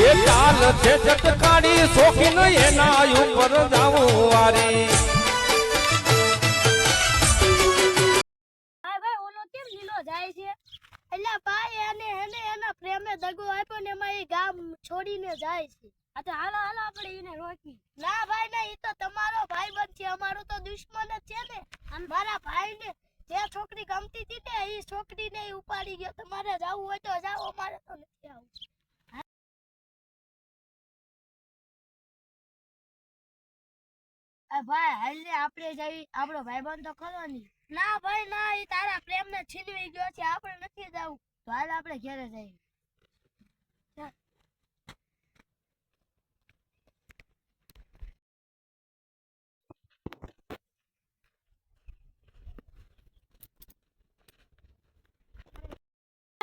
એ ચાલ છે ચટકાડી શોખીન એના ઉપર જાવું વારી જાય છે એટલે ભાઈ એને એના પ્રેમે દગો આપ્યો ને એમાં એ ગામ છોડીને જાય છે. આ તો હાલો આપણે એને રોકી. ના ભાઈ ના, ઈ તો તમારો ભાઈબંધ છે, અમારો તો દુશ્મન જ છે ને. મારા ભાઈને જે છોકરી ગમતી હતી ને એ છોકરીને ઉપાડી ગયો. તમારે જાવું હોય તો જાઓ, અમારે તો નથી આવું. ભાઈ હાલ ને આપણે જઈ, આપણો ભાઈબંધ તો ખરો નહીં. ના ભાઈ ના, એ તારા પ્રેમ ને છીનવી ગયો છે, આપણે નથી જવું. તો હાલ આપણે ઘરે જઈએ.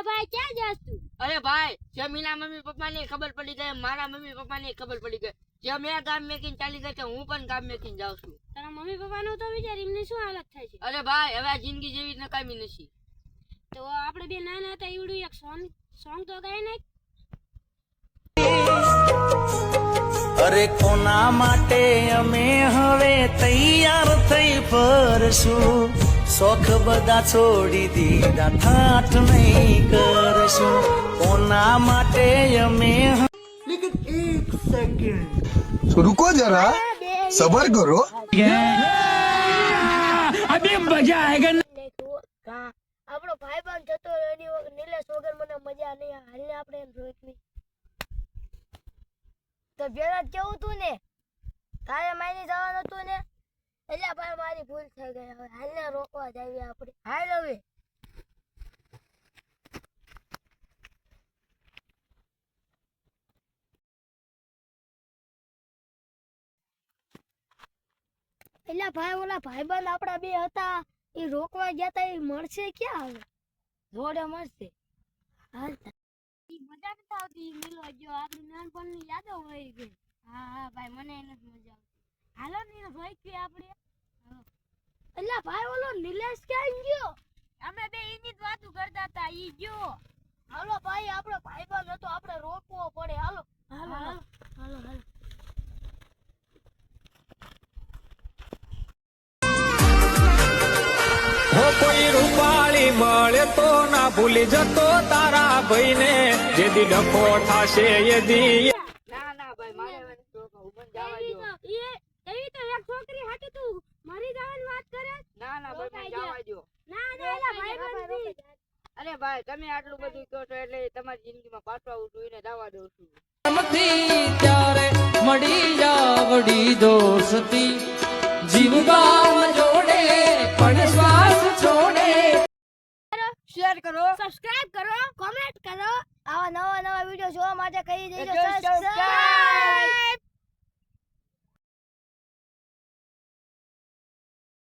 ભાઈ ક્યાં જાસ તું? અરે ભાઈ, જમીના મમ્મી પપ્પા ને ખબર પડી ગઈ, મારા મમ્મી પપ્પા ને ખબર પડી ગઈ. જે મેં ગામ મેકીને ચાલી ગઈ, હું પણ ગામ મેકીને જાઉં છું. તારા મમ્મી પપ્પા નું તો વિચાર, એમને શું હાલત થાય છે? અરે ભાઈ, હવે આ જિંદગી જેવી નકામી નથી. તો આપણે બે નાના હતા એવડું એક સોંગ તો ગાય નાખ. અરે કોના માટે અમે હવે તૈયાર થઈ ફરશું, શોખ બધા છોડી દીધા, ઠાઠ નહીં કરશું. કોના માટે અમે લેકિન એક સેકન્ડ रुको जरा सबर करो અભી મજા આયેગા. આપણો ભાઈબંધ જતો એની વગર નિલેશ વગર મને મજા નહીં. હાલને આપણે એમ રોકવી તો ભેળા કેવું તું ને, તારે માયને જવાનું હતું ને, એટલે ભાઈ મારી ભૂલ થઈ ગઈ. હવે હાલને રોકવા જાવી આપણે. હાલ હવે એટલે ભાઈ ઓલા ભાઈબંધ આપડા બે હતા એ રોકવા ગયા તા, એ મળશે ક્યાં? હવે જોડે મળશે. હાલ મજા નથી આવતી. મિલો જો આપણી નાનપણની યાદો હોય ગઈ. હા ભાઈ, મને નથી મજા આવતી. હાલો ને રોકી આપણે. એટલે ભાઈ ઓલો નિલેશ ક્યાં ગયો? અમે બે એની જ વાતો કરતા હતા, ઈ ગયો. હાલો ભાઈ, આપણો ભાઈબંધ હતો, આપણે રોકવો પડે. હાલો હાલો હાલો હાલો હાલો. હો કોઈ રૂપાળી મળે તો ના ભૂલી જતો તારા ભાઈને, જેદી ડખો થાશે એદી. ના ના ભાઈ, મારે હવે નથી રોકવું, મને જવા દ્યો. એવી તો એક છોકરી હાટુ તું મરી જવાની વાત કરે. ના ના ભાઈ, મને જવા દ્યો. ના ના, એલા ભાઈબંધી. અરે ભાઈ, તમે આટલું બધું કહો છો એટલે તમારી જિંદગીમાં પાછો આવું છું એને જવા દઉં છું. ત્યારે મળી જાવડી દોસ્તી, જીવગામ જોડે પણ શ્વાસ છોડે. શેર કરો, સબસ્ક્રાઇબ કરો, કોમેન્ટ કરો. આવા નવા વિડિયો જોવા માટે કહી દેજો.